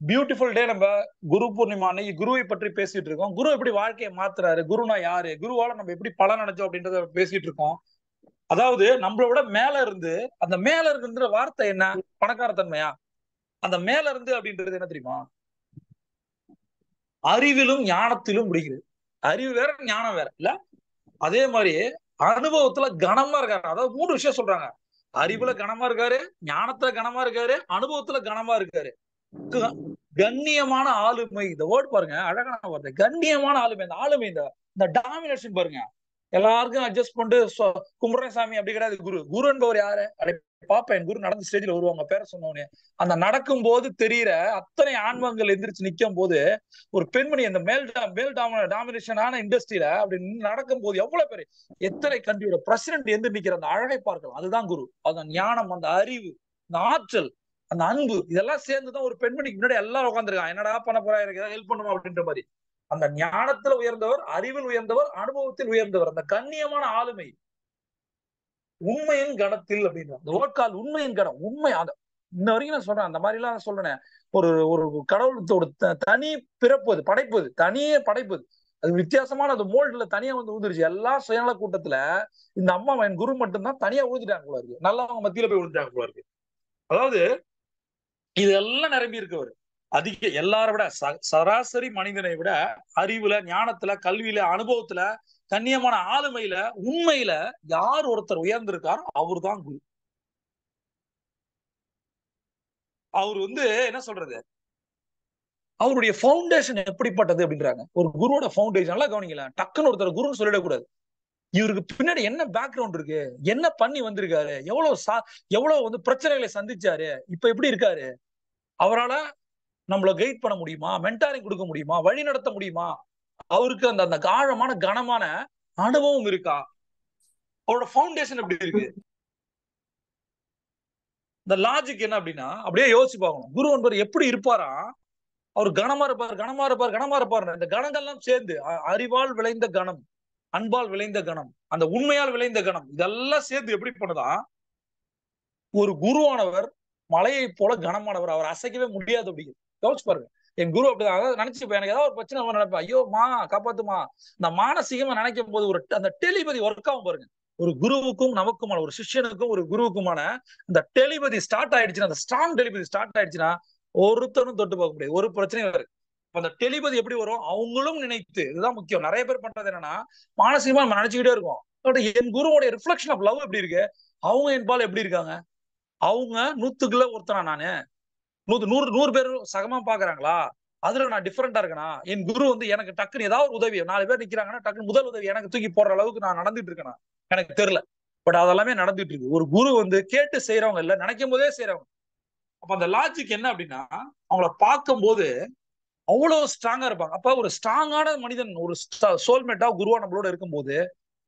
Beautiful டே. நம்ம குரு பூர்ணிமா அன்னைக்கு குருவை பற்றி பேசிட்டு இருக்கோம். குரு எப்படி வாழ்க்கையை மாத்துறாரு, குருனா யாரு, குருவால நம்ம எப்படி பலன் அடைஞ்சோம் அப்படின்றத பேசிட்டு இருக்கோம். அதாவது நம்மளோட மேல இருந்து, அந்த மேல இருக்குன்ற வார்த்தை என்ன, பணக்காரத்தன்மையா? அந்த மேல இருந்து அப்படின்றது என்ன தெரியுமா? அறிவிலும் ஞானத்திலும் முடிகிறது. அறிவு வேற, ஞானம் வேற இல்ல. அதே மாதிரி அனுபவத்துல கனமா இருக்காரு. அதாவது 3 விஷயம் சொல்றாங்க. அறிவுல கனமா இருக்காரு, ஞானத்துல கனமா இருக்காரு, அனுபவத்துல கனமா இருக்காரு. கண்ணியமான ஆளுமை. இந்த வேர்ட் பாருங்க, அழகான வார்த்தை. கண்ணியமான ஆளுமை. இந்த ஆளுமை, இந்த டாமினேஷன் பாருங்க. எல்லாருக்கும் அட்ஜஸ்ட் பண்ணிட்டு கும்பிடுறேன் சாமி அப்படி கிடையாது. குரு குரு என்பவர் யாரு? பாப்பா என் குரு நடந்து ஸ்டேஜ்ல வருவாங்க, பேர சொன்னோன்னு அந்த நடக்கும் போது தெரியிற அத்தனை ஆன்மங்கள் எந்திரிச்சு நிக்கும் போது, ஒரு பெண்மணி அந்த டாமினேஷனான இண்டஸ்ட்ரியில அப்படி நடக்கும் போது எவ்வளவு பேரு, எத்தனை கண்ட்ரியோட பிரசிடென்ட் எந்திரி நிக்கிற அந்த அழகை பார்க்கலாம். அதுதான் குரு. அந்த ஞானம், அந்த அறிவு, அந்த ஆற்றல், அந்த அன்பு, இதெல்லாம் சேர்ந்துதான் ஒரு பெண்மணிக்கு முன்னாடி எல்லாரும் உட்காந்துருக்காங்க. என்னடா பண்ண போறா, எனக்கு ஏதாவது ஹெல்ப் பண்ணுமா அப்படின்ற மாதிரி. அந்த ஞானத்துல உயர்ந்தவர், அறிவில் உயர்ந்தவர், அனுபவத்தில் உயர்ந்தவர். அந்த கண்ணியமான ஆளுமை, உண்மையின் கணத்தில் அப்படின்ற அந்த ஓட்கால். உண்மையின் கணம், உண்மை. இன்ன வரைக்கும் நான் சொல்றேன், அந்த மாதிரி எல்லாம் சொல்றேன். ஒரு ஒரு கடவுளத்தோட தனி பிறப்பது, படைப்பது, தனியே படைப்பது. அது வித்தியாசமான அந்த மோல்டுல தனியா வந்து ஊந்துருச்சு. எல்லா சுயநல கூட்டத்துல இந்த அம்மா என் குரு மட்டும்தான் தனியா ஊழ்ந்துட்டாங்க போல இருக்கு. நல்லவங்க மத்தியில போய் விழுந்துட்டாங்க போல இருக்கு. அதாவது இதெல்லாம் நிரம்பி இருக்கவர். அதிக எல்லாரை விட சராசரி மனிதனை விட அறிவுல, ஞானத்துல, கல்வியில, அனுபவத்துல, கண்ணியமான ஆளுமையில, உண்மையில யார் ஒருத்தர் உயர்ந்திருக்காரோ அவரு தான் குரு. அவர் வந்து என்ன சொல்றது, அவருடைய ஃபவுண்டேஷன் எப்படிப்பட்டது அப்படின்றாங்க. ஒரு குருவோட ஃபவுண்டேஷன் நல்லா கவனிக்கல. டக்குன்னு ஒருத்தர் குருன்னு சொல்லிடக்கூடாது. இவருக்கு பின்னாடி என்ன பேக்ரவுண்ட் இருக்கு, என்ன பண்ணி வந்திருக்காரு, எவ்வளவு வந்து பிரச்சனைகளை சந்திச்சாரு, இப்ப எப்படி இருக்காரு, அவரால நம்மள கைட் பண்ண முடியுமா, மென்டாரிங் கொடுக்க முடியுமா, வழி நடத்த முடியுமா, அவருக்கு அந்த அந்த ஆழமான கனமான அனுபவம் இருக்கா, அவரோட ஃபவுண்டேஷன் எப்படி இருக்கு. இந்த லாஜிக் என்ன அப்படின்னா, அப்படியே யோசிச்சு பார்க்கணும். குரு என்பவர் எப்படி இருப்பாரா, அவர் கனமா இருப்பார், கனமா இருப்பார், கனமா இருப்பார். இந்த கணங்கள்லாம் சேர்ந்து அறிவால் விளைந்த கணம், அன்பால் விளைந்த கணம், அந்த உண்மையால் விளைந்த கணம், இதெல்லாம் சேர்ந்து எப்படி பண்ணுதா, ஒரு குருவானவர் மலையை போல கனமானவர், அவர் அசைக்கவே முடியாது அப்படிங்கிறது. யோசிச்சு பாருங்க. என் குரு அப்படிதான். அதாவது நினைச்சுப்பேன், எனக்கு ஏதாவது ஒரு பிரச்சனை நினைப்பேன், ஐயோ மா காப்பாத்துமா. இந்த மானசீகமா நினைக்கும் போது ஒரு அந்த டெலிபதி ஒர்க் ஆகும் பாருங்க. ஒரு குருவுக்கும் நமக்குமான, ஒரு சிஷ்யனுக்கும் ஒரு குருவுக்குமான இந்த டெலிபதி ஸ்டார்ட் ஆயிடுச்சுன்னா, அந்த ஸ்ட்ராங் டெலிபதி ஸ்டார்ட் ஆயிடுச்சுன்னா ஒருத்தரும் தொட்டு பார்க்க முடியாது, ஒரு பிரச்சனையும் வரும். அந்த டெலிபதி எப்படி வரும், அவங்களும் நினைத்து, இதுதான் முக்கியம். நிறைய பேர் பண்றது என்னன்னா, மானசீகமா நம்ம நினைச்சுக்கிட்டே இருக்கோம். என் குருவோட ரிஃப்ளெக்ஷன் ஆஃப் லவ் எப்படி இருக்கு, அவங்க என் பால் எப்படி இருக்காங்க, அவங்க 100க்குள்ள ஒருத்தனா, நானு 100 பேர் சகமா பாக்குறாங்களா, அதுல நான் டிஃபரெண்டா இருக்கேனா, என் குரு வந்து எனக்கு டக்குன்னு ஏதாவது ஒரு உதவி, 4 பேர் நிக்கிறாங்கன்னா டக்குன்னு முதல் உதவி எனக்கு தூக்கி போடுற அளவுக்கு நான் நடந்துட்டு இருக்கேனா, எனக்கு தெரியல. பட் அதெல்லாமே நடந்துட்டு இருக்கு. ஒரு குரு வந்து கேட்டு செய்யறவங்க இல்ல, நினைக்கும் போதே செய்யறவங்க. அப்ப அந்த லாஜிக் என்ன அப்படின்னா, அவங்கள பார்க்கும் போது அவ்வளவு ஸ்ட்ராங்கா இருப்பாங்க. அப்ப ஒரு ஸ்ட்ராங்கான மனிதன், ஒரு சோல்மேட்டா குருவா நம்மளோட இருக்கும்போது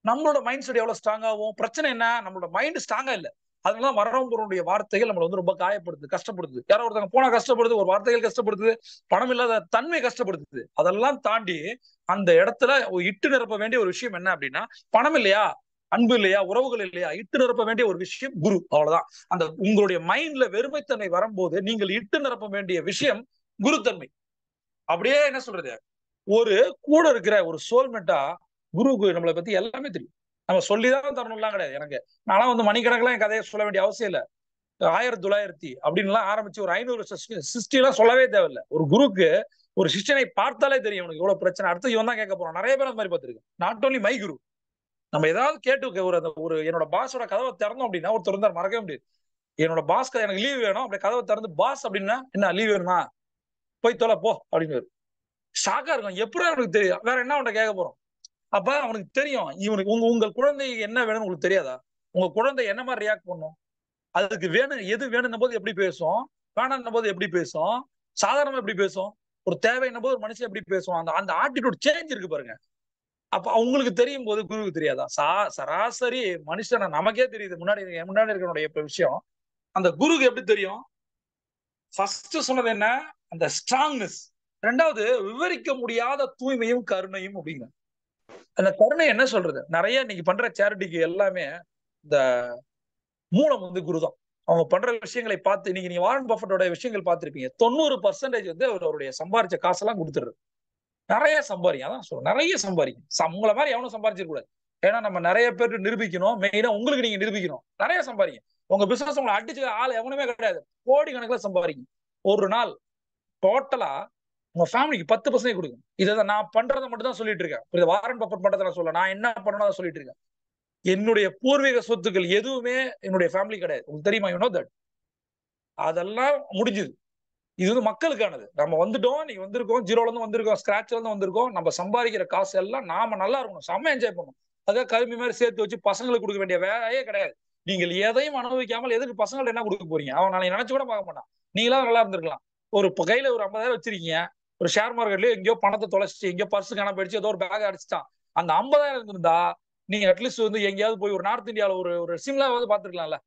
நம்மளோட மைண்ட் செட் எவ்வளவு ஸ்ட்ராங் ஆகும். பிரச்சனை என்ன, நம்மளோட மைண்ட் ஸ்ட்ராங்கா இல்ல. அதனால வரவங்களுடைய வார்த்தைகள் நம்மள வந்து ரொம்ப காயப்படுது, கஷ்டப்படுது. யாரோ ஒருத்தவங்க போனா கஷ்டப்படுது, ஒரு வார்த்தைகள் கஷ்டப்படுது, பணம் இல்லாத தன்மை கஷ்டப்படுத்துது. அதெல்லாம் தாண்டி அந்த இடத்துல இட்டு நிரப்ப வேண்டிய ஒரு விஷயம் என்ன அப்படின்னா, பணம் இல்லையா, அன்பு இல்லையா, உறவுகள் இல்லையா, இட்டு நிரப்ப வேண்டிய ஒரு விஷயம் குரு. அவ்வளவுதான். அந்த உங்களுடைய மைண்ட்ல வெறுமைத்தன்மை வரும்போது நீங்கள் இட்டு நிரப்ப வேண்டிய விஷயம் குருத்தன்மை. அப்படியே என்ன சொல்றது, ஒரு கூட இருக்கிற ஒரு சோல்மேட்டா குருவுக்கு நம்மளை பத்தி எல்லாமே தெரியும். நம்ம சொல்லிதான் தரணும்லாம் கிடையாது. எனக்கு நானும் வந்து மணிக்கணக்கெல்லாம் என் கதையை சொல்ல வேண்டிய அவசியம் இல்ல. 1900 அப்படின்லாம் ஆரம்பிச்சு ஒரு 500 சிருஷ்டி எல்லாம் சொல்லவே தேவையில்லை. ஒரு குருக்கு ஒரு சிஷ்யனை பார்த்தாலே தெரியும் உனக்கு எவ்வளவு பிரச்சனை, அடுத்து இவன் தான் கேட்க போறான். நிறைய பேர் அந்த மாதிரி பார்த்திருக்கேன். நாட் ஓன்லி மை குரு. நம்ம ஏதாவது கேட்டு ஒரு என்னோட பாஸோட கதவை திறந்தோம் அப்படின்னா, ஒருத்தர் இருந்தார், மறக்கவே முடியாது. என்னோட பாஸ் எனக்கு லீவ் வேணும், அப்படி கதவை திறந்து பாஸ் அப்படின்னா, என்ன லீவ் வேணுமா, போய் தொலை போ அப்படின்னு. ஷாக்கா இருக்கும். எப்படி அவனுக்கு தெரியும், வேற என்ன அவன்கிட்ட கேட்க போறோம். அப்ப அவனுக்கு தெரியும், இவனுக்கு உங்க குழந்தை என்ன வேணும்னு உங்களுக்கு தெரியாதா, உங்க குழந்தை என்ன மாதிரி ரியாக்ட் பண்ணும், அதுக்கு வேணும் எது வேணும் போது எப்படி பேசும், வேணாம் போது எப்படி பேசும், சாதாரணமா எப்படி பேசும், ஒரு தேவைன்னும் போது ஒரு மனுஷன் எப்படி பேசுவான், அந்த அந்த ஆட்டிடியூட் சேஞ்ச் இருக்கு பாருங்க. அப்ப அவங்களுக்கு தெரியும் போது குருவுக்கு தெரியாதா. சராசரி மனுஷனை நமக்கே தெரியுது, முன்னாடி முன்னாடி இருக்கிறனுடைய விஷயம் அந்த குருக்கு எப்படி தெரியும். ஃபர்ஸ்ட் சொன்னது என்ன, அந்த ஸ்ட்ராங்னஸ். ரெண்டாவது விவரிக்க முடியாத தூய்மையும் கருணையும் அப்படிங்க. அந்த கருணை என்ன சொல்றது, நிறைய இன்னைக்கு பண்ற சேரிட்டிக்கு எல்லாமே இந்த மூலம் வந்து குருதான். அவங்க பண்ற விஷயங்களை பார்த்து இன்னைக்கு நீங்க வாரன் பஃபட்டோட விஷயங்கள் பார்த்திருப்பீங்க. 90% வந்து அவருடைய சம்பாரிச்ச காசெல்லாம் கொடுத்துருது. நிறைய சம்பாதிக்கும். அதான் சொல்றேன். நிறைய சம்பாதிக்கும். உங்கள மாதிரி எவனும் சம்பாதிச்சிட கூடாது. ஏன்னா நம்ம நிறைய பேர் நிரூபிக்கணும். மெயினா உங்களுக்கு நீங்க நிரூபிக்கணும். நிறைய சம்பாதிக்கும். உங்க பிசினஸ் உங்களை அடிச்சு ஆள் எவனுமே கிடையாது. கோடி கணக்குல சம்பாதிக்கும். ஒரு நாள் டோட்டலா உங்க ஃபேமிலிக்கு 10% கொடுக்கும். இதை நான் பண்றதை மட்டும் தான் சொல்லிட்டு இருக்கேன். இது வாரன் பஃபட் பண்றதை நான் சொல்ல, நான் என்ன பண்ணணும் சொல்லிட்டு இருக்கேன். என்னுடைய பூர்வீக சொத்துக்கள் எதுவுமே என்னுடைய ஃபேமிலி கிடையாது. உங்களுக்கு தெரியுமா? You know that. அதெல்லாம் முடிஞ்சது. இது வந்து மக்களுக்கானது. நம்ம வந்துட்டோம், நீங்க வந்திருக்கோம், ஜீரோல இருந்து வந்திருக்கோம், ஸ்கிராச்ல இருந்து வந்திருக்கோம். நம்ம சம்பாதிக்கிற காசு எல்லாம் நாம நல்லா இருக்கணும், செம்ம என்ஜாய் பண்ணணும். அதாவது கரும்பி மாதிரி சேர்த்து வச்சு பசங்களுக்கு கொடுக்க வேண்டிய வேலையே கிடையாது. நீங்கள் எதையும் அனுபவிக்காமல் எதுக்கு பசங்கள்ட்ட என்ன கொடுக்க போறீங்க? அவன் நாளைக்கு நினைச்சு கூட பார்க்க மாட்டான். நீங்களா நல்லா இருந்திருக்கலாம். ஒரு கையில ஒரு 50,000 வச்சிருக்கீங்க, ஒரு ஷேர் மார்க்கெட்லயோ எங்கேயோ பணத்தை தொலைச்சிட்டு எங்கேயோ பர்ஸ் காண போயிடுச்சு, ஏதோ ஒரு பேக் அடிச்சுட்டான். அந்த 50,000 இருந்தா நீங்க அட்லீஸ்ட் வந்து எங்கேயாவது போய் ஒரு நார்த் இந்தியாவில் ஒரு சிம்லாவது பார்த்துருக்கலாம்ல.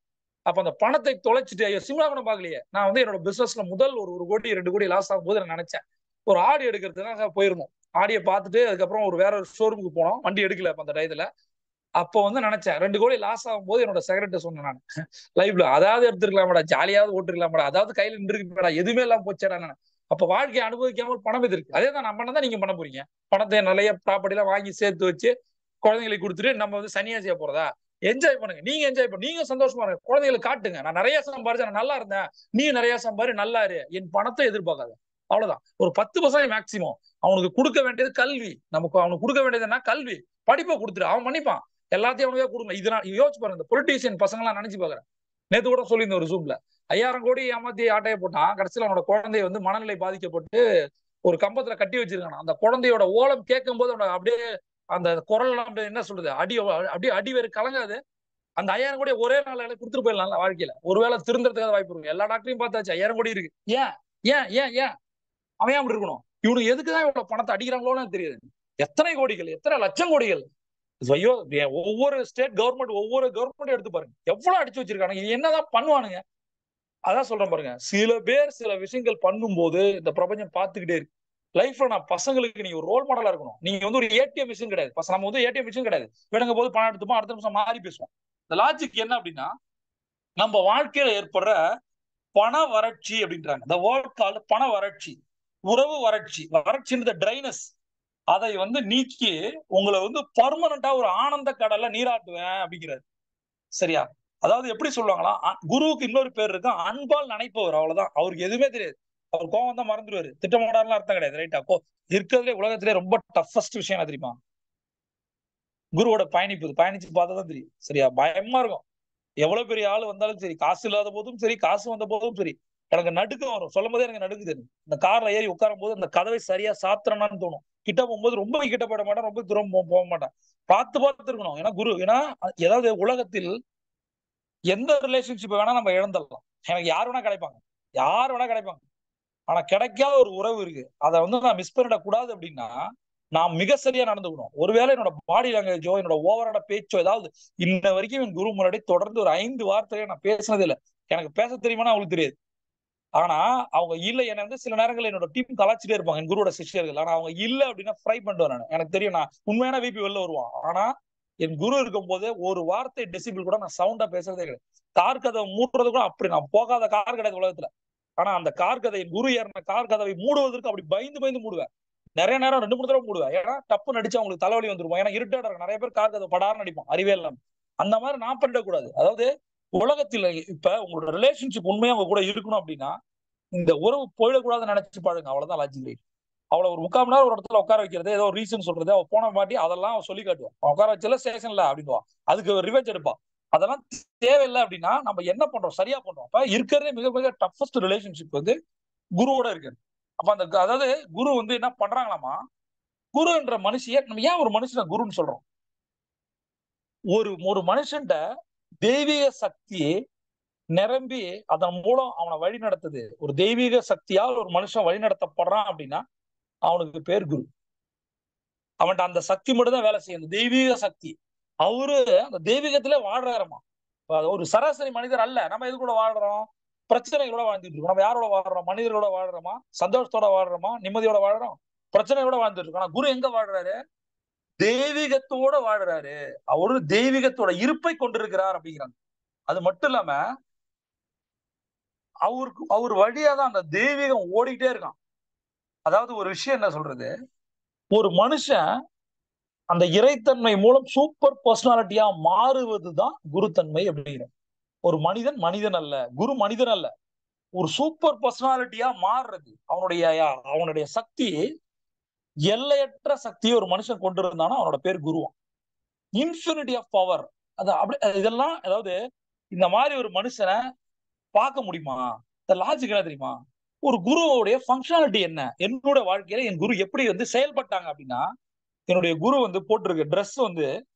அப்ப அந்த பணத்தை தொலைச்சிட்டு ஐயோ சிம்லா கூட பாக்கலையே. நான் வந்து என்னோட பிசினஸ்ல முதல் ஒரு கோடி 2 கோடி லாஸ் ஆகும் போது நான் நினைச்சேன், ஒரு ஆடி எடுக்கிறதுக்காக போயிருந்தோம். ஆடியை பார்த்துட்டு அதுக்கப்புறம் வேற ஒரு ஷோரூமுக்கு போனோம். வண்டி எடுக்கல அந்த டயத்துல. அப்போ வந்து நினைச்சேன் 2 கோடி லாஸ் ஆகும் போது என்னோட செக்ரட்டரி சொன்னேன் நான் லைவ்ல, அதாவது எடுத்துருக்கலாமடா, ஜாலியாவது ஓட்டுருக்கலாமடா, அதாவது கையில நின்றுருக்கா, எதுவுமே எல்லாம் போச்சேடா. நான் அப்ப வாழ்க்கையை அனுபவிக்காமல் பணம் இது இருக்கு. அதே தான் நான் பண்ணதான் நீங்க பண்ண போறீங்க. பணத்தை நிறைய ப்ராப்பர்ட்டி எல்லாம் வாங்கி சேர்த்து வச்சு குழந்தைங்களுக்கு கொடுத்துட்டு நம்ம வந்து சன்னியாசியா போறதா? என்ஜாய் பண்ணுங்க. நீங்க என்ஜாய் பண்ணு, நீங்க சந்தோஷமா இருங்க, குழந்தைகளுக்கு காட்டுங்க. நான் நிறைய சம்பாரிச்சேன், நான் நல்லா இருந்தேன், நீ நிறைய சம்பாரி, நல்லா இரு. என் பணத்தை எதிர்பார்க்காத. அவ்வளவுதான். ஒரு 10% மேக்சிமம் அவனுக்கு கொடுக்க வேண்டியது கல்வி. நமக்கு அவனுக்கு கொடுக்க வேண்டியது என்ன? கல்வி. படிப்பை கொடுத்துரு, அவன் பண்ணிப்பான். எல்லாத்தையும் அவனுக்கே கொடுங்க. இதெல்லாம் யோசிச்சு பாருங்க. இந்த பொலிட்டீஷியன் பசங்க எல்லாம் நினைச்சு பாக்குறேன். நேத்து கூட சொல்லியிருந்த ஒரு ஜூம்ல 5000 கோடி ஏமாத்தி ஆட்டையை போட்டான். கடைசியில் அவனோட குழந்தை வந்து மனநிலை பாதிக்கப்பட்டு ஒரு கம்பத்துல கட்டி வச்சிருக்கான். அந்த குழந்தையோட ஓலம் கேட்கும் போது அவனோட அப்படியே அந்த குரல் என்ன சொல்றது, அப்படியே அடி வேறு கலங்காது. அந்த 5000 கோடி ஒரே நாள் கொடுத்துட்டு போயிடலாம் வாழ்க்கையில. ஒருவேளை திருந்தறதுக்காக வாய்ப்பு இருக்கு. எல்லா டாக்டரையும் பார்த்தாச்சு, 5000 கோடி இருக்கு. ஏன் ஏன் ஏன் ஏன் அவன் ஏன் இருக்கணும்? இவனுக்கு எதுக்குதான் இவ்வளவு பணத்தை அடிக்கிறாங்களோன்னு தெரியுது. எத்தனை கோடிகள், எத்தனை லட்சம் கோடிகள். ஐயோ, ஒவ்வொரு ஸ்டேட் கவர்மெண்ட், ஒவ்வொரு கவர்மெண்ட் எடுத்து பாருங்க, எவ்வளவு அடிச்சு வச்சிருக்காங்க. இது என்னதான் பண்ணுவானுங்க? அதான் சொல்றேன் பாருங்க. சில பேர் சில விஷயங்கள் பண்ணும்போது இந்த பிரபஞ்சம் பார்த்துக்கிட்டே இருக்கு. லைஃப்ல நான் பசங்களுக்கு நீங்க ஒரு ரோல் மாடலா இருக்கணும். நீங்க வந்து ஒரு ஏடிஎம் மிஷின் கிடையாது. நம்ம வந்து ஏடிஎம் மிஷின் கிடையாது. வேணுங்க போது பணம் எடுத்துப்போம், அடுத்த நிமிஷம் மாறி பேசுவோம். இந்த லாஜிக் என்ன அப்படின்னா, நம்ம வாழ்க்கையில ஏற்படுற பண வறட்சி அப்படின்றாங்க. இந்த வேர்ல்ட் கால் பண வறட்சி, உறவு வறட்சி. வறட்சின்ற ட்ரைனஸ், அதை வந்து நீக்கி உங்களை வந்து பர்மனண்டா ஒரு ஆனந்த கடல்ல நீராட்டுவேன் அப்படிங்கிறாரு. சரியா? அதாவது எப்படி சொல்லுவாங்களா, குருவுக்கு இன்னொரு பேர் இருக்கு, அன்பால் நினைப்பவர். அவ்வளவுதான். அவருக்கு எதுவுமே தெரியாது. அவர் கோவம் தான் மறந்துடுவாரு. திட்டமாடாருலாம் அர்த்தம் கிடையாது. ரைட்டா? இருக்கிறதுலே உலகத்திலே ரொம்ப டஃபஸ்ட் விஷயம் என்ன தெரியுமா? குருவோட பயணிச்சு பார்த்தாதான் தெரியும். சரியா? பயமா இருக்கும். எவ்வளவு பெரிய ஆள் வந்தாலும் சரி, காசு இல்லாத போதும் சரி, காசு வந்த போதும் சரி, எனக்கு நடுக்கம் வரும். சொல்லும் போதே எனக்கு நடுக்குது. இந்த கார்ல ஏறி உட்காரும் போது அந்த கதவை சரியா சாத்திரனான்னு தோணும். கிட்ட போகும்போது ரொம்ப கிட்ட போயிட மாட்டேன், ரொம்ப தூரம் போக மாட்டேன். பார்த்து இருக்கணும். ஏன்னா குரு, ஏன்னா ஏதாவது உலகத்தில் எந்த ரிலேஷன்ஷிப் வேணா நம்ம இழந்துடலாம். எனக்கு யார் வேணா கிடைப்பாங்க, யார் வேணா கிடைப்பாங்க. ஆனா கிடைக்காத ஒரு உறவு இருக்கு. அதை வந்து நான் மிஸ் பண்ணிடக்கூடாது அப்படின்னா நான் மிக சரியா நடந்துக்கணும். ஒருவேளை என்னோட பாடி லாங்குவேஜோ என்னோட ஓவரான பேச்சோ ஏதாவது இன்ன வரைக்கும் என் குரு முன்னாடி தொடர்ந்து ஒரு 5 வார்த்தையை நான் பேசினது இல்லை. எனக்கு பேச தெரியுமானா அவங்களுக்கு தெரியாது. ஆனா அவங்க இல்ல, என்ன வந்து சில நேரங்கள் என்னோட டீம் கலாச்சிட்டே இருப்பாங்க என் குருவோட சிஷ்யர்கள். ஆனா அவங்க இல்ல அப்படின்னா ஃப்ரை பண்ணுவேன் நான். எனக்கு தெரியும், நான் உண்மையான விபி வெளில வருவான். ஆனா என் குரு இருக்கும் போது ஒரு வார்த்தை டெசிபிள் கூட நான் சவுண்டா பேசுறதே கிடையாது. கார் கதவை மூடுறது கூட அப்படி நான் போகாத கார் கிடையாது உலகத்துல. ஆனா அந்த கார் கதை, என் குரு ஏறின கார் கதவை மூடுவதற்கு அப்படி பயந்து மூடுவேன். நிறைய நேரம் 2-3 தடவை மூடுவேன். ஏன்னா டப்பு நடிச்சு அவங்களுக்கு தலைவலி வந்துருக்கும். ஏன்னா இருட்டாட இருக்கும். நிறைய பேர் கார் கதவை படார்னு நடிப்போம், அறிவே இல்லாம. அந்த மாதிரி நான் பண்ணிடக்கூடாது. அதாவது உலகத்துல இப்ப உங்களோட ரிலேஷன்ஷிப் உண்மையா உங்க கூட இருக்கணும் அப்படின்னா இந்த உறவு போயிடக்கூடாதுன்னு நினைச்சு பாருங்க. அவ்வளவுதான் லாஜிக். அவளை ஒரு 3/4 மணி நேரம் ஒரு இடத்துல உட்கார வைக்கிறது, ஏதோ ரீசன் சொல்றது, அவ போன மாட்டி அதெல்லாம் அவ சொல்லி காட்டுவான். உட்கார வச்சல ஸ்டேஷன்ல அப்படின்னுவா. அதுக்கு ரிவெஞ்ச் எடுப்பா. அதெல்லாம் தேவையில்லை அப்படின்னா நம்ம என்ன பண்றோம்? சரியா பண்றோம். அப்ப இருக்கிறதே மிக மிக டஃபஸ்ட் ரிலேஷன்ஷிப் வந்து குருவோட இருக்கு. அப்ப அந்த அதாவது குரு வந்து என்ன பண்றாங்களாமா, குரு என்ற மனுஷிய நம்ம ஏன் ஒரு மனுஷனை குருன்னு சொல்றோம்? ஒரு மனுஷன்ட தெய்வீக சக்தி நிரம்பி அதன் மூலம் அவனை வழி நடத்துது. ஒரு தெய்வீக சக்தியால் ஒரு மனுஷன் வழி நடத்தப்படுறான் அப்படின்னா அவனுக்கு பேர் குரு. அவன்கிட்ட அந்த சக்தி மட்டும் தான் வேலை செய்யும், தெய்வீக சக்தி. அவரு அந்த தெய்வீகத்திலே வாழ்றாருமா. ஒரு சராசரி மனிதர் அல்ல. நம்ம எது கூட வாழ்றோம்? பிரச்சனைகளோட வாழ்ந்துட்டு இருக்கோம். நம்ம யாரோட வாழ்றோம்? மனிதர்களோட வாழ்றோமா? சந்தோஷத்தோட வாழ்றோமா? நிம்மதியோட வாழ்றோம்? பிரச்சனையோட வாழ்ந்துட்டு இருக்கோம். ஆனா குரு எங்க வாழ்றாரு? தெய்வீகத்தோட வாழ்றாரு. அவரு தெய்வீகத்தோட இருப்பை கொண்டிருக்கிறார் அப்படிங்கிறாங்க. அது மட்டும் இல்லாம அவர் வழியா தான் அந்த தெய்வீகம் ஓடிக்கிட்டே இருக்கான். அதாவது ஒரு விஷயம் என்ன சொல்றது, ஒரு மனுஷன் அந்த இறைத்தன்மை மூலம் சூப்பர் பர்சனாலிட்டியா மாறுவதுதான் குருத்தன்மை அப்படிங்கிற. ஒரு மனிதன் மனிதன் அல்ல, குரு மனிதன் அல்ல, ஒரு சூப்பர் பர்சனாலிட்டியா மாறுறது. அவனுடைய சக்தி, எல்லையற்ற சக்தியை ஒரு மனுஷன் கொண்டு இருந்தானா அவனோட பேர் குருவான். Infinity of power. அது அப்படி இதெல்லாம், அதாவது இந்த மாதிரி ஒரு மனுஷனை பார்க்க முடியுமா? இந்த லாஜிக் என்ன தெரியுமா? ஒரு குருவோடைய ஃபங்க்ஷனாலிட்டி என்ன? என்னோட வாழ்க்கையில என் குரு எப்படி வந்து செயல்பட்டாங்க அப்படின்னா, என்னுடைய குரு வந்து போட்டிருக்க ட்ரெஸ் வந்து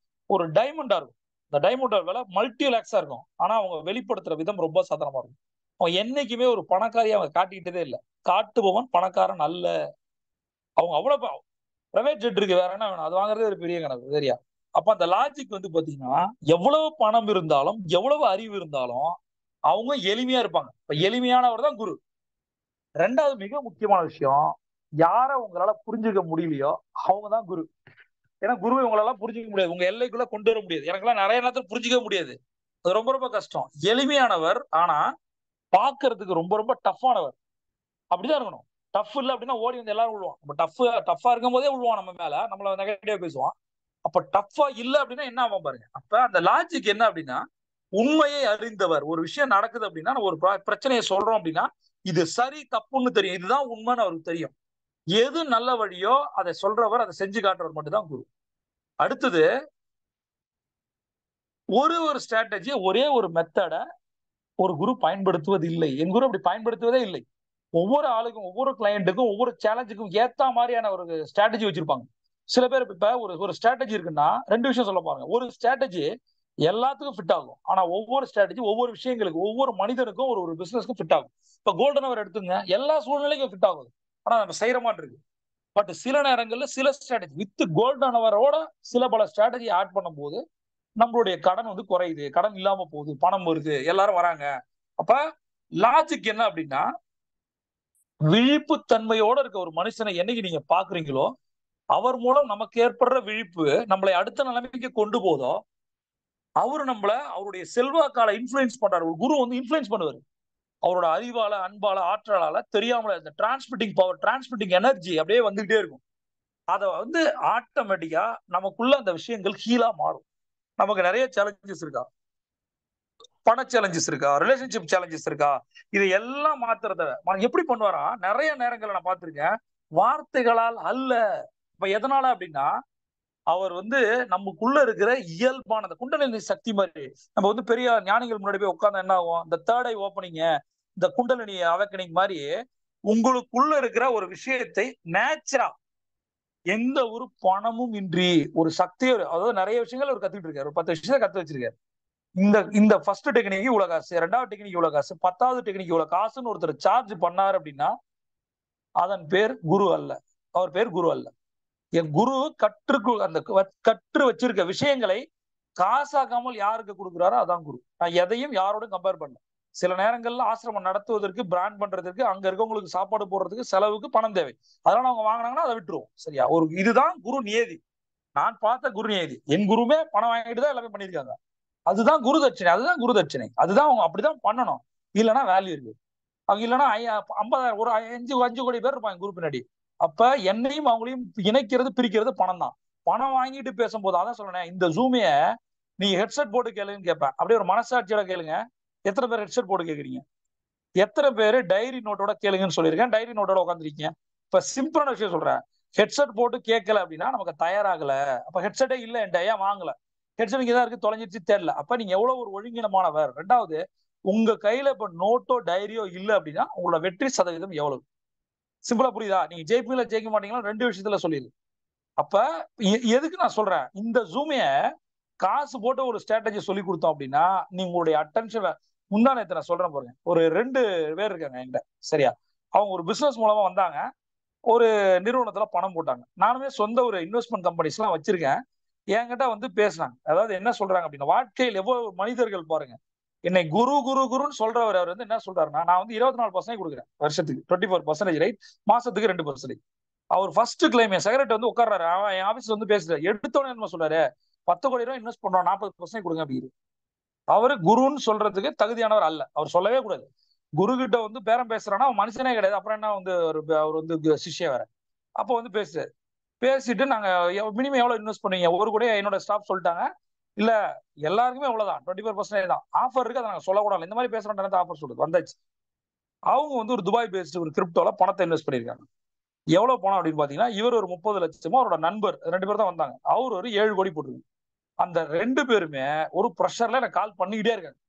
ஒரு டைமண்டா இருக்கும். இந்த டைமண்டோட விலை மல்டி லேக்ஸா இருக்கும். ஆனா அவங்க வெளிப்படுத்துற விதம் ரொம்ப சாதாரணமா இருக்கும். அவன் என்னைக்குமே ஒரு பணக்காரியை அவங்க காட்டிக்கிட்டதே இல்லை. காட்டுபவன் பணக்காரன் அல்ல. அவங்க அவ்வளவு பிரைவேட் ஜெட் இருக்கு, வேற என்ன வேணும்? அது வாங்குறதே ஒரு பெரிய கணக்கு, சரியா? அப்ப அந்த லாஜிக் வந்து பாத்தீங்கன்னா, எவ்வளவு பணம் இருந்தாலும் எவ்வளவு அறிவு இருந்தாலும் அவங்க எளிமையா இருப்பாங்க. இப்ப எளிமையானவர் தான் குரு. ரெண்டாவது மிக முக்கியமான விஷயம், யார உங்களால புரிஞ்சுக்க முடியலையோ அவங்க தான் குரு. ஏன்னா குருவை உங்களால புரிஞ்சுக்க முடியாது, உங்க எல்லைக்குள்ள கொண்டு வர முடியாது. எனக்கெல்லாம் நிறைய நேரத்தில் புரிஞ்சுக்க முடியாது, அது ரொம்ப ரொம்ப கஷ்டம். எளிமையானவர், ஆனா பாக்குறதுக்கு ரொம்ப ரொம்ப டஃப்பானவர். அப்படிதான் இருக்கணும். டஃப் இல்ல அப்படின்னா ஓடி வந்து எல்லாரும் விழுவான். நம்ம டஃப்பா இருக்கும் போதே விழுவான் நம்ம மேல, நம்மள நெகட்டிவா பேசுவான். அப்ப டஃப்பா இல்ல அப்படின்னா என்ன ஆகும் பாருங்க. அப்ப அந்த லாஜிக் என்ன அப்படின்னா, உண்மையை அறிந்தவர். ஒரு விஷயம் நடக்குது அப்படின்னா, ஒரு பிரச்சனையை சொல்றோம் அப்படின்னா, இது சரி தப்புன்னு தெரியும், இதுதான் உண்மைன்னு அவருக்கு தெரியும். எது நல்ல வழியோ அதை சொல்றவர், அதை செஞ்சு காட்டுறவர் மட்டும்தான் குரு. அடுத்தது, ஒரு ஸ்ட்ராட்டஜி, ஒரே ஒரு மெத்தட ஒரு குரு பயன்படுத்துவது இல்லை. என் குரு அப்படி பயன்படுத்துவதே இல்லை. ஒவ்வொரு ஆளுக்கும், ஒவ்வொரு கிளையண்ட்டுக்கும், ஒவ்வொரு சேலஞ்சுக்கும் ஏத்த மாதிரியான ஒரு ஸ்ட்ராட்டஜி வச்சிருப்பாங்க. சில பேர் இப்ப ஒரு ஸ்ட்ராட்டஜி இருக்குன்னா ரெண்டு விஷயம் சொல்ல பாருங்க. ஒரு ஸ்ட்ராட்டஜி எல்லாத்துக்கும் ஃபிட் ஆகும். ஆனா ஒவ்வொரு ஸ்ட்ராட்டஜி ஒவ்வொரு விஷயங்களுக்கு, ஒவ்வொரு மனிதனுக்கும், ஒரு ஒரு பிசினஸ்க்கும் ஃபிட் ஆகும். இப்ப கோல்டன் அவர் எடுத்துங்க, எல்லா சூழ்நிலைக்கும் ஃபிட் ஆகுது. ஆனா நம்ம செய்யற மாதிரி இருக்கு. பட் சில நேரங்கள்ல சில ஸ்ட்ராட்டஜி வித் கோல்டன் அவரோட சில பல ஸ்ட்ராட்டஜி ஆட் பண்ணும்போது நம்மளுடைய கடன் வந்து குறையுது, கடன் இல்லாம போகுது, பணம் வருது, எல்லாரும் வராங்க. அப்ப லாஜிக் என்ன அப்படின்னா, விழிப்பு தன்மையோட இருக்க ஒரு மனுஷனை என்னைக்கு நீங்க பாக்குறீங்களோ, அவர் மூலம் நமக்கு ஏற்படுற விழிப்பு நம்மளை அடுத்த நிலைமைக்கு கொண்டு போதோ, அவரு நம்மள அவருடைய செல்வாக்கால இன்ஃபுளுன்ஸ் பண்றாரு. ஒரு குரு வந்து இன்ஃபுளுன்ஸ் பண்ணுவாரு. அவரோட அறிவால, அன்பால, ஆற்றலால, தெரியாமல இந்த டிரான்ஸ்மிட்டிங் பவர், டிரான்ஸ்மிட்டிங் எனர்ஜி அப்படியே வந்துகிட்டே இருக்கும். அத வந்து ஆட்டோமேட்டிக்கா நமக்குள்ள அந்த விஷயங்கள் ஹீலா மாறும். நமக்கு நிறைய சேலஞ்சஸ் இருக்கா, பண சேலஞ்சஸ் இருக்கா, ரிலேஷன்ஷிப் சேலஞ்சஸ் இருக்கா, இது எல்லாம் மாத்துறத எப்படி பண்ணுவாரா? நிறைய நேரங்களை நான் பார்த்திருக்கேன். வார்த்தைகளால் அல்ல. இப்ப எதனால அப்படின்னா, அவர் வந்து நமக்குள்ள இருக்கிற இயல்பான அந்த குண்டலினி சக்தி மாதிரி. நம்ம வந்து பெரிய ஞானிகள் முன்னாடி போய் உட்கார்ந்தா என்ன ஆகும்? இந்த தேர்ட் ஐ ஓப்பனிங், இந்த குண்டலினி அவேக்கனிங் மாதிரி உங்களுக்குள்ள இருக்கிற ஒரு விஷயத்தை நேச்சரா, எந்த ஒரு பணமும் இன்றி ஒரு சக்தியை, அதாவது நிறைய விஷயங்கள் அவர் கத்துக்கிட்டு இருக்காரு. ஒரு 10 விஷயத்தை கத்து வச்சிருக்காரு. இந்த இந்த ஃபர்ஸ்ட் டெக்னிக் இவ்வளவு காசு, ரெண்டாவது டெக்னிக் இவ்வளவு காசு, 10வது டெக்னிக் இவ்வளவு காசுன்னு ஒருத்தர் சார்ஜ் பண்ணாரு அப்படின்னா அதன் பேர் குரு அல்ல. அவர் பேர் குரு அல்ல. என் குரு அந்த கற்று வச்சிருக்க விஷயங்களை காசாக்காமல் யாருக்கு கொடுக்குறாரோ அதான் குரு. நான் எதையும் யாரோட கம்பேர் பண்ணல. சில நேரங்கள்ல ஆசிரமம் நடத்துவதற்கு, பிராண்ட் பண்றதுக்கு, அங்க இருக்கவங்களுக்கு சாப்பாடு போடுறதுக்கு, செலவுக்கு பணம் தேவை. அதெல்லாம் அவங்க வாங்கினாங்கன்னா அதை விட்டுருவோம், சரியா? இதுதான் குரு நியதி. நான் பார்த்த குரு நியதி. என் குருமே பணம் வாங்கிட்டு தான் எல்லாமே பண்ணியிருக்காங்க. அதுதான் குரு தட்சிணை, அதுதான் குரு தட்சிணை, அதுதான் அவங்க அப்படிதான் பண்ணணும். இல்லைன்னா வேல்யூ இருக்கு. அவங்க இல்லைன்னா 50,000 ஒரு 5 கோடி பேர் இருப்பாங்க குரு பின்னாடி. அப்ப என்னையும் அவங்களையும் இணைக்கிறது, பிரிக்கிறது பணம் தான். பணம் வாங்கிட்டு பேசும்போது அதான் சொல்றேன், இந்த ஜூமைய நீங்க ஹெட்செட் போட்டு கேளுங்கன்னு கேட்பேன். அப்படியே ஒரு மனசாட்சியோட கேளுங்க. எத்தனை பேர் ஹெட்செட் போட்டு கேக்குறீங்க? எத்தனை பேர் டைரி நோட்டோட கேளுங்கன்னு சொல்லியிருக்கேன், டைரி நோட்டோட உட்காந்துருக்கீங்க? இப்ப சிம்பிளான விஷயம் சொல்றேன். ஹெட்செட் போட்டு கேட்கல அப்படின்னா நமக்கு தயாராகல. அப்ப ஹெட்செட்டே இல்ல, என் ஏன் வாங்கல? ஹெட்செட் இங்க தான் இருக்கு, தொலைஞ்சிருச்சு, தெரியல. அப்ப நீங்க எவ்வளவு ஒரு ஒழுங்கினமானவர். ரெண்டாவது, உங்க கையில இப்ப நோட்டோ டைரியோ இல்ல அப்படின்னா உங்களோட வெற்றி சதவீதம் எவ்வளவு? சிம்பிளா புரியுதா? நீங்க ஜெயிப்பீங்களா ஜெயிக்க மாட்டீங்களா ரெண்டு விஷயத்துல சொல்லிடு. அப்ப எதுக்கு நான் சொல்றேன், இந்த ஜூமைய காசு போட்டு ஒரு ஸ்ட்ராட்டஜி சொல்லி கொடுத்தோம் அப்படின்னா நீங்க உங்களுடைய அட்டென்ஷன். முந்தா நேத்து நான் சொல்றேன் பாருங்க, ஒரு 2 பேர் இருக்காங்க என்கிட்ட, சரியா? அவங்க ஒரு பிசினஸ் மூலமா வந்தாங்க, ஒரு நிறுவனத்துல பணம் போட்டாங்க. நானுமே சொந்த ஒரு இன்வெஸ்ட்மெண்ட் கம்பெனிஸ் எல்லாம் வச்சிருக்கேன். என்கிட்ட வந்து பேசினாங்க. அதாவது என்ன சொல்றாங்க அப்படின்னா, வாழ்க்கையில் எவ்வளவு மனிதர்கள் பாருங்க, என்னை குரு குரு குருன்னு சொல்றவர். அவர் வந்து என்ன சொல்றாருன்னா, நான் வந்து 24% கொடுக்குறேன் வருஷத்துக்கு, 24% ரைட், மாசத்துக்கு 2%. அவர் ஃபர்ஸ்ட் கிளைம் என் செக்ரட்டரி வந்து உட்கார்றாரு, அவன் என் ஆபீஸ் வந்து பேசுறாரு. எடுத்தோன்னு என்ன சொல்றாரு, 10 கோடி ரூபாய் இன்வெஸ்ட் பண்றோம், 40% கொடுங்க அப்படின்னு. அவரு குருன்னு சொல்றதுக்கு தகுதியானவர் அல்ல, அவர் சொல்லவே கூடாது. குரு கிட்ட வந்து பேரம் பேசுறான்னா அவன் மனுஷனே கிடையாது, அப்புறம் என்ன வந்து அவர் வந்து சிஷ்ய வேற. அப்போ வந்து பேசுறாரு. பேசிட்டு நாங்க மினிமம் எவ்வளவு இன்வெஸ்ட் பண்ணுவீங்க, ஒரு கூட என்னோட ஸ்டாஃப் சொல்லிட்டாங்க, இல்ல எல்லாருக்குமே அவ்வளவுதான் 24% தான் ஆஃபர் இருக்கு, அதை நாங்க சொல்லக்கூடாது, இந்த மாதிரி பேசுறோம் ஆஃபர் சொல்லுது வந்தாச்சு. அவங்க வந்து ஒரு துபாய் பேஸ்ட் ஒரு கிரிப்டோல பணத்தை இன்வெஸ்ட் பண்ணிருக்காங்க. எவ்வளவு பணம் அப்படின்னு பாத்தீங்கன்னா, இவர் ஒரு 30 லட்சமும் அவரோட நண்பர் 2 பேர் தான் வந்தாங்க, அவர் ஒரு 7 கோடி போட்டுருக்கு. அந்த 2 பேருமே ஒரு ப்ரெஷர்ல எனக்கு கால் பண்ணிக்கிட்டே இருக்காங்க.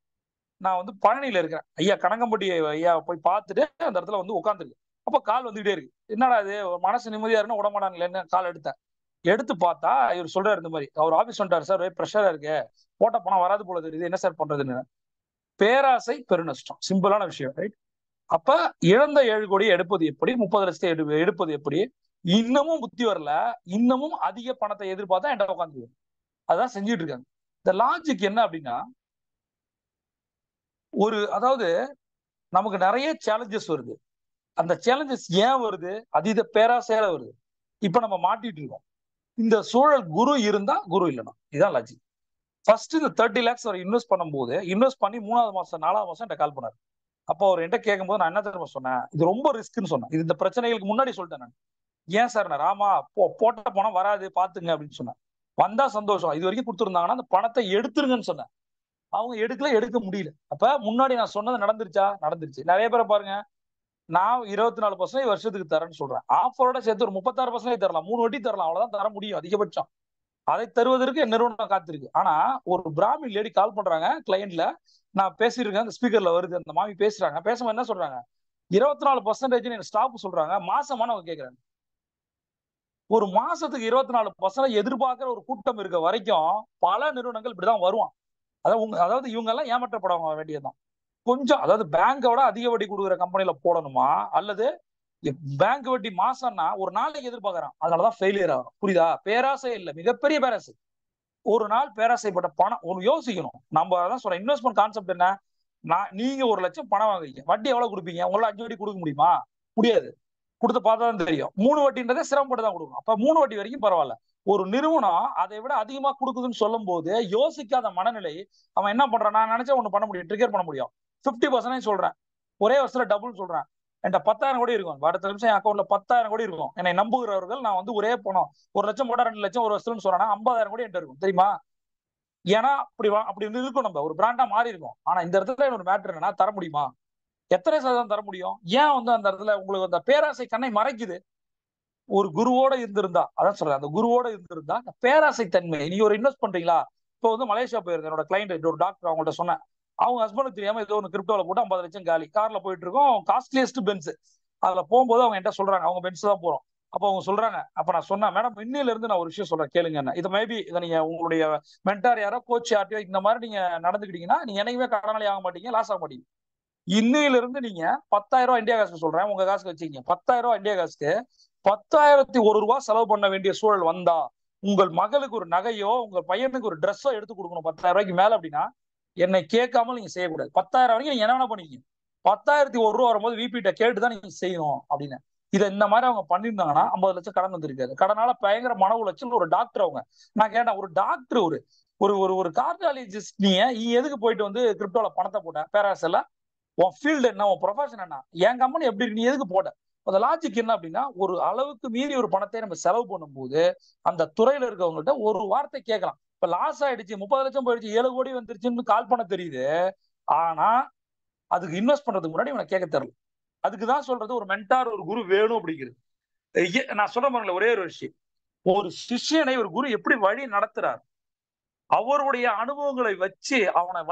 நான் வந்து பழனியில இருக்கிறேன், ஐயா கனகம்பட்டி ஐயா போய் பார்த்துட்டு அந்த இடத்துல வந்து உட்காந்துருக்கு. அப்ப கால் வந்துகிட்டே இருக்கு, என்னடா இது மனசு நிம்மதியா இருக்குன்னு உடமாட்டாங்களேன்னு கால் எடுத்தேன். எடுத்து பார்த்தா இவர் சொல்றாரு, இந்த மாதிரி அவர் ஆபீஸ் வந்துட்டாரு சார், ப்ரெஷரா இருக்கு, போட்ட பணம் வராது போல தெரியுது, என்ன சார் பண்றதுன்னு. பேராசை பெருநஷ்டம், சிம்பிளான விஷயம், ரைட்? அப்ப இழந்த 7 கோடியை எடுப்பது எப்படி, 30 லட்சத்தை எடுப்பது எப்படி, இன்னமும் புத்தி வரல, இன்னமும் அதிக பணத்தை எதிர்பார்த்தா என்கிட்ட உட்காந்து அதான் செஞ்சுட்டு இருக்காங்க. இந்த லாஜிக் என்ன அப்படின்னா, அதாவது நமக்கு நிறைய சேலஞ்சஸ் வருது. அந்த சேலஞ்சஸ் ஏன் வருது, அதீத பேராசையால வருது. இப்ப நம்ம மாட்டிட்டு இருக்கோம். இந்த சூழல் குரு இருந்தா குரு இல்லைனா, இதுதான் லாஜிக். ஃபர்ஸ்ட் இந்த 30 lakhs அவர் இன்வெஸ்ட் பண்ணும்போது, இன்வெஸ்ட் பண்ணி 3வது மாசம் 4வது மாசம் என்கிட்ட கால் பண்ணாரு. அப்போ அவர் என்கிட்ட கேட்கும்போது நான் என்ன தெரியுமா சொன்னேன், இது ரொம்ப ரிஸ்க்னு சொன்னேன். இது இந்த பிரச்சனைகளுக்கு முன்னாடி சொல்லிட்டேன் நான். ஏன் சார், நான் ராமா போட்ட பணம் வராது பாத்துங்க அப்படின்னு சொன்னேன். வந்தா சந்தோஷம், இது வரைக்கும் கொடுத்துருந்தாங்கன்னா அந்த பணத்தை எடுத்துருங்கன்னு சொன்னேன். அவங்க எடுக்கல, எடுக்க முடியல. அப்ப முன்னாடி நான் சொன்னது நடந்துருச்சா? நடந்துருச்சு. நிறைய பேரை பாருங்க, நான் 24% வருஷத்துக்கு தரேன்னு சொல்றேன், ஆஃபரோட சேர்த்து ஒரு 36% தரலாம், 3 வட்டி தரலாம், அவ்வளவுதான் தர முடியும் அதிகபட்சம். அதை தருவதற்கு என் நிறுவனம் காத்திருக்கு. ஆனா ஒரு பிராமின் லேடி கால் பண்றாங்க கிளையண்ட்ல, நான் பேசியிருக்கேன், அந்த ஸ்பீக்கர்ல வருது, அந்த மாமி பேசுறாங்க. பேசும்போது என்ன சொல்றாங்க, 24% ஸ்டாப் சொல்றாங்க, மாசமான அவங்க கேட்கறாங்க. ஒரு மாசத்துக்கு 24% எதிர்பார்க்கிற ஒரு கூட்டம் இருக்க வரைக்கும் பல நிறுவனங்கள் இப்படிதான் வருவான். அதாவது இவங்க எல்லாம் ஏமாற்றப்பட வேண்டியதுதான். கொஞ்சம், அதாவது பேங்கோட அதிக வட்டி கொடுக்குற கம்பெனில போடணுமா, அல்லது பேங்க் வட்டி மாசம்னா ஒரு நாளைக்கு எதிர்பார்க்கறான், அதனாலதான் ஃபெயிலியர் ஆகும். புரியுதா? பேராசை இல்ல, மிகப்பெரிய பேராசை. ஒரு நாள் பேராசைப்பட்ட பணம் ஒரு யோசிக்கணும். நம்ம அதான் சொல்றேன், இன்வெஸ்ட்மெண்ட் கான்செப்ட் என்ன, நீங்க 1 லட்சம் பணம் வாங்குறீங்க, வட்டி எவ்வளவு கொடுப்பீங்க? உங்களால 5 வட்டி கொடுக்க முடியுமா? முடியாது. கொடுத்து பார்த்தா தான் தெரியும். 3 வட்டின்றதே சிரமப்பட்டு தான் கொடுக்கணும். அப்ப 3 வட்டி வரைக்கும் பரவாயில்ல. ஒரு நிறுவனம் அதை விட அதிகமா கொடுக்குதுன்னு சொல்லும் போது யோசிக்காத மனநிலை, அவன் என்ன பண்றான், நான் நினைச்சா ஒண்ணு பண்ண முடியும், ட்ரிகர் பண்ண முடியும். 50% சொல்றேன், ஒரே வருஷத்துல டபுள் சொல்றேன். என்கிட்ட 10,000 கோடி இருக்கும், அடுத்த நிமிஷம் என் அக்கௌண்ட்ல 10,000 கோடி இருக்கும். என்னை நம்புகிறவர்கள், நான் வந்து ஒரே பணம் 1 லட்சம் போட்டா 2 லட்சம் ஒரு வருஷம்னு சொல்றேன்னா 50,000 கோடி என்கிட்ட இருக்கும், தெரியுமா? ஏன்னா அப்படி இருக்கும், நம்ம ஒரு பிராண்டா மாறி இருக்கும். ஆனா இந்த இடத்துல ஒரு மேட்டர் என்னன்னா, தர முடியுமா? எத்தனை சதவீதம் தர முடியும்? ஏன் வந்து அந்த இடத்துல உங்களுக்கு அந்த பேராசை கண்ணை மறைக்குது? ஒரு குருவோட இருந்திருந்தா, அதான் சொல்றேன், அந்த குருவோட இருந்திருந்தா அந்த பேராசை தன்மை. நீங்க ஒரு இன்வெஸ்ட் பண்றீங்களா, இப்போ வந்து மலேசியா போயிருந்தேன், என்னோட கிளைண்ட் ஒரு டாக்டர், அவங்கள்ட்ட சொன்னேன், அவங்க ஹஸ்பண்டுக்கு தெரியாம ஏதோ ஒன்று கிரிப்டோல போட்டு 50 லட்சம் காலி. கார்ல போயிட்டு இருக்கோம், காஸ்ட்லியஸ்ட் பென்ஸ். அதுல போகும்போது அவங்க என்கிட்ட சொல்றாங்க, அவங்க பென்ஸ் தான் போறோம். அப்ப அவங்க சொல்றாங்க, அப்ப நான் சொன்னேன், மேடம் இன்னையில இருந்து நான் ஒரு விஷயம் சொல்றேன் கேளுங்க, என்ன இது மேபி இதை நீங்க உங்களுடைய மென்டார் யாரோ கோச் யார்ட்டையோ இந்த மாதிரி நீங்க நடந்துக்கிட்டீங்கன்னா நீங்க என்னைக்குமே கடனாளி ஆக மாட்டீங்க, லாஸ் ஆக மாட்டீங்க. இன்னையில இருந்து நீங்க 10,000 ரூபாய் இந்தியா காசுக்கு சொல்றேன், உங்க காசுக்கு வச்சுக்கீங்க, 10,000 ரூபாய் இந்தியா காசுக்கு 10,001 ரூபாய் செலவு பண்ண வேண்டிய சூழல் வந்தா, உங்கள் மகளுக்கு ஒரு நகையோ உங்க பையனுக்கு ஒரு ட்ரெஸ்ஸோ எடுத்து கொடுக்கணும் 10,000 ரூபாய்க்கு மேல அப்படின்னா, என்னை கேட்காம நீங்க செய்யக்கூடாது. 10,000 வரைக்கும் நீங்க என்ன வேணா பண்ணிக்கீங்க, 10,001 ரூபாய் வரும்போது விபிட்ட கேட்டுதான் நீங்க செய்யணும் அப்படின்னு. இதை இந்த மாதிரி அவங்க பண்ணியிருந்தாங்கன்னா 50 லட்சம் கடன் வந்திருக்காது. கடனால பயங்கர மன உளைச்சல். ஒரு டாக்டர் அவங்க, நான் கேட்டேன், ஒரு டாக்டர் ஒரு ஒரு ஒரு கார்டியாலஜிஸ்ட், நீ எதுக்கு போயிட்டு வந்து கிரிப்டோல பணத்தை போட்ட பேராசைல? உன் ஃபீல்டு என்ன, உன் ப்ரொஃபஷன் என்ன, என் கம்பெனி எப்படி இருக்கு, நீ எதுக்கு போட்ட? அந்த லாஜிக் என்ன அப்படின்னா, ஒரு அளவுக்கு மீறி ஒரு பணத்தை நம்ம செலவு பண்ணும்போது அந்த துறையில இருக்கவங்கள்ட்ட ஒரு வார்த்தை கேட்கலாம். இப்ப லாஸ் ஆயிடுச்சு, 30 லட்சம் போயிடுச்சு, 7 கோடி வந்துருச்சுன்னு கால் பண்ண தெரியுது. ஆனா அதுக்கு இன்வெஸ்ட் பண்றதுக்கு முன்னாடி இவனை கேட்க தெரியல. அதுக்குதான் சொல்றது, ஒரு மென்டார், ஒரு குரு வேணும் அப்படிங்கிறது. நான் சொல்ற பாருங்களேன், ஒரே ஒரு விஷயம், ஒரு சிஷ்யனை ஒரு குரு எப்படி வழி நடத்துறார், அவருடைய அனுபவங்களை வச்சு அவனை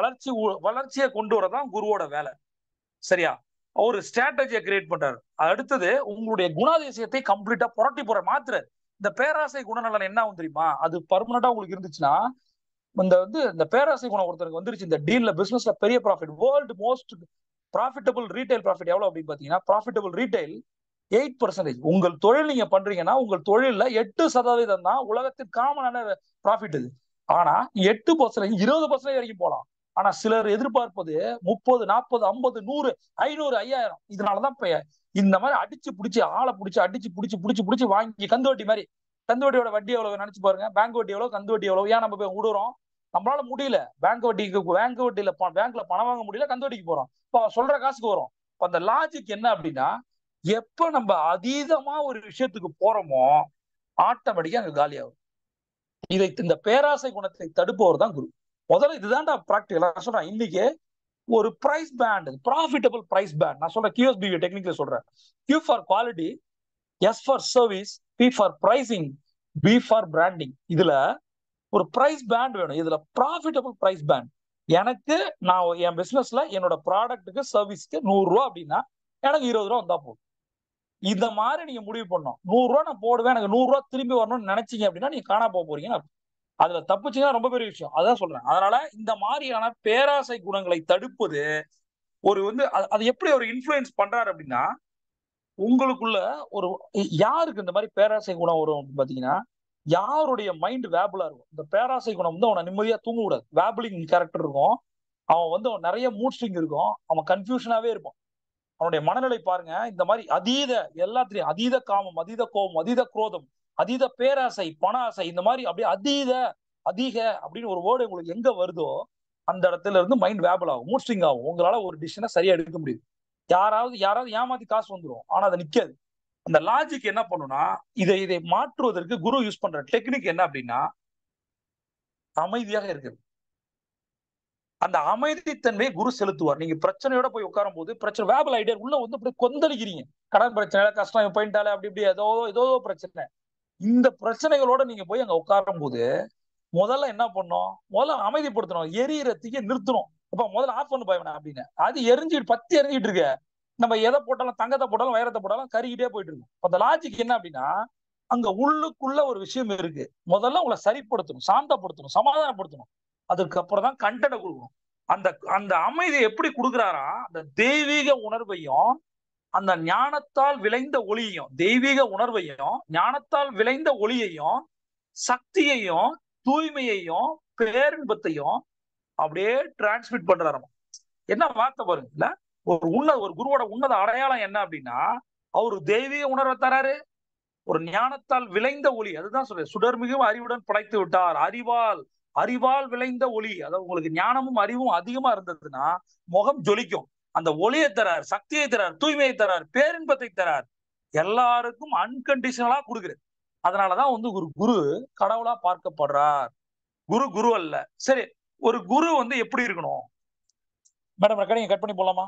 வளர்ச்சியை கொண்டு வரதான் குருவோட வேலை. சரியா? ஒரு ஸ்ட்ராட்டஜியை கிரியேட் பண்றாரு. அடுத்தது உங்களுடைய குணாதிசயத்தை கம்ப்ளீட்டா புரட்டி போற மாத்துறாரு. இந்த பேராசை குணநலன் என்ன ஆகும் தெரியுமா, அது பர்மனண்டா உங்களுக்கு இருந்துச்சுன்னா, இந்த பேராசை குணம் ஒருத்தருக்கு வந்துருச்சு, இந்த டீல்ல பிசினஸ்ல பெரிய profit, world most profitable retail profit எவ்வளவு அப்படின்னு பாத்தீங்கன்னா, ப்ராஃபிட்டபிள் ரீட்டைல் 8%. உங்கள் தொழில் நீங்க பண்றீங்கன்னா உங்கள் தொழில்ல 8% தான் உலகத்தின் காமனான ப்ராஃபிட் இது. ஆனா 8%, 20% வரைக்கும் போலாம். ஆனா சிலர் எதிர்பார்ப்பது 30, 40, 50, 100, 500, 5000. இதனாலதான் இப்ப இந்த மாதிரி அடிச்சு பிடிச்சி ஆளை பிடிச்சி அடிச்சு பிடிச்சி வாங்கி கந்து வட்டி மாதிரி. கந்து வட்டியோட வட்டி எவ்வளவு நினைச்சு பாருங்க, பேங்க் வட்டி எவ்வளவு, கந்து வட்டி எவ்வளவு. ஏன் நம்ம போய் விடுறோம், நம்மளால முடியல, பேங்க் வட்டியில பேங்க்ல பணம் வாங்க முடியல, கந்து வட்டிக்கு போறோம். இப்போ சொல்ற காசுக்கு வரும். அந்த லாஜிக் என்ன அப்படின்னா, எப்ப நம்ம அதீதமா ஒரு விஷயத்துக்கு போறோமோ ஆட்டோமேட்டிக்கா அங்க காலியாகும். இந்த பேராசை குணத்தை தடுப்பவர் தான் குரு. முதல்ல இதுதான்டா பிராக்டிகலா சொல்றேன். இன்னைக்கு ஒரு price band, profitable price band. நான் சொல்றேன் QSB டெக்னிக்ல சொல்றேன். Q for quality, S for service, P for pricing, B for branding. இதுல ஒரு பிரைஸ் பேண்ட் வேணும். இதுல ப்ராஃபிட்டபிள் பிரைஸ் பேண்ட். எனக்கு நான் என் பிசினஸ்ல என்னோட ப்ராடக்ட்டுக்கு சர்வீஸ்க்கு 100 ரூபா அப்படின்னா எனக்கு 20 ரூபா வந்தா போதும். இந்த மாதிரி நீங்க முடிவு பண்ணணும். 100 ரூபா நான் போடுவேன், எனக்கு 100 ரூபா திரும்பி வரணும்னு நினைச்சீங்க அப்படின்னா நீங்க காணா போறீங்க. அதுல தப்புச்சீங்கன்னா ரொம்ப பெரிய விஷயம். அதான் சொல்றேன். அதனால இந்த மாதிரியான பேராசை குணங்களை தடுப்பது ஒரு அது எப்படி ஒரு இன்ஃபுளுயன்ஸ் பண்றாரு அப்படின்னா, உங்களுக்குள்ள ஒரு யாருக்கு இந்த மாதிரி பேராசை குணம் வரும் பாத்தீங்கன்னா, யாருடைய மைண்ட் வேபிளா இருக்கும். இந்த பேராசை குணம் அவனை நிம்மதியா தூங்க கூடாது. வேபிளிங் கேரக்டர் இருக்கும். அவன் நிறைய மூட் ஸ்விங் இருக்கும். அவன் கன்ஃபியூஷனாவே இருப்பான். அவனுடைய மனநிலை பாருங்க. இந்த மாதிரி எல்லாத்திலையும் அதீத காமம், அதீத கோபம், அதீத குரோதம், அதீத பேராசை, பண ஆசை, இந்த மாதிரி அப்படியே அதிக அப்படின்னு ஒரு வேர்டு உங்களுக்கு எங்க வருதோ அந்த இடத்துல இருந்து மைண்ட் வேபிள் ஆகும், மூட் ஸ்விங் ஆகும். உங்களால ஒரு டிசிஷனை சரியா எடுக்க முடியும். யாராவது ஏமாத்தி காசு வந்துடும், ஆனா அது நிக்காது. அந்த லாஜிக் என்ன பண்ணுனா, இதை மாற்றுவதற்கு குரு யூஸ் பண்ற டெக்னிக் என்ன அப்படின்னா, அமைதியாக இருக்குது. அந்த அமைதி தன்மையை குரு செலுத்துவார். நீங்க பிரச்சனையோட போய் உட்காரும் போது பிரச்சனை வேபிள் ஐடியா உள்ள அப்படியே கொந்தளிக்கிறீங்க. கடன் பிரச்சனை, கஷ்டம் போயிட்டாலே அப்படி ஏதோ பிரச்சனை. இந்த பிரச்சனைகளோட நீங்க போய் அங்க உட்காரும் போது முதல்ல என்ன பண்ணோம், முதல்ல அமைதிப்படுத்தணும், எரியறதுக்கு நிறுத்தணும். அப்ப முதல்ல ஆஃப் பண்ணு போய் அப்படின்னு. அது பத்தி எரிஞ்சிட்டு இருக்கு. நம்ம எதை போட்டாலும், தங்கத்தை போட்டாலும் வைரத்தை போட்டாலும் கறிக்கிட்டே போயிட்டு இருக்கும். அந்த லாஜிக் என்ன அப்படின்னா, அங்க உள்ளுக்குள்ள ஒரு விஷயம் இருக்கு. முதல்ல உங்களை சரிப்படுத்தணும், சாந்தப்படுத்தணும், சமாதானப்படுத்தணும். அதுக்கப்புறம் தான் கண்டனை கொடுக்கணும். அந்த அந்த அமைதியை எப்படி கொடுக்குறாரா, அந்த தெய்வீக உணர்வையும் அந்த ஞானத்தால் விளைந்த ஒளியையும், தெய்வீக உணர்வையும் ஞானத்தால் விளைந்த ஒளியையும் சக்தியையும் தூய்மையையும் பேரின்பத்தையும் அப்படியே டிரான்ஸ்மிட் பண்றாரு. என்ன வார்த்தை பாருங்க. இல்ல ஒரு குருவோட உன்னத அடையாளம் என்ன அப்படின்னா, அவரு தெய்வீக உணர்வை தராரு, ஒரு ஞானத்தால் விளைந்த ஒளி. அதுதான் சொல்ற, சுடர்மிகும் அறிவுடன் படைத்து விட்டார். அறிவால் விளைந்த ஒளி. அதாவது உங்களுக்கு ஞானமும் அறிவும் அதிகமா இருந்ததுன்னா முகம் ஜொலிக்கும். அந்த ஒளியை தரார், சக்தியை தரார், தூய்மையை தரார், பேரின்பத்தை தரார். எல்லாருக்கும் அன்கண்டிஷனலா கொடுக்குறது. அதனாலதான் ஒரு குரு கடவுளா பார்க்கப்படுறார். குரு அல்ல. சரி, ஒரு குரு எப்படி இருக்கணும்? மேடம் ரெக்கார்டிங் கட் பண்ணி போலாமா?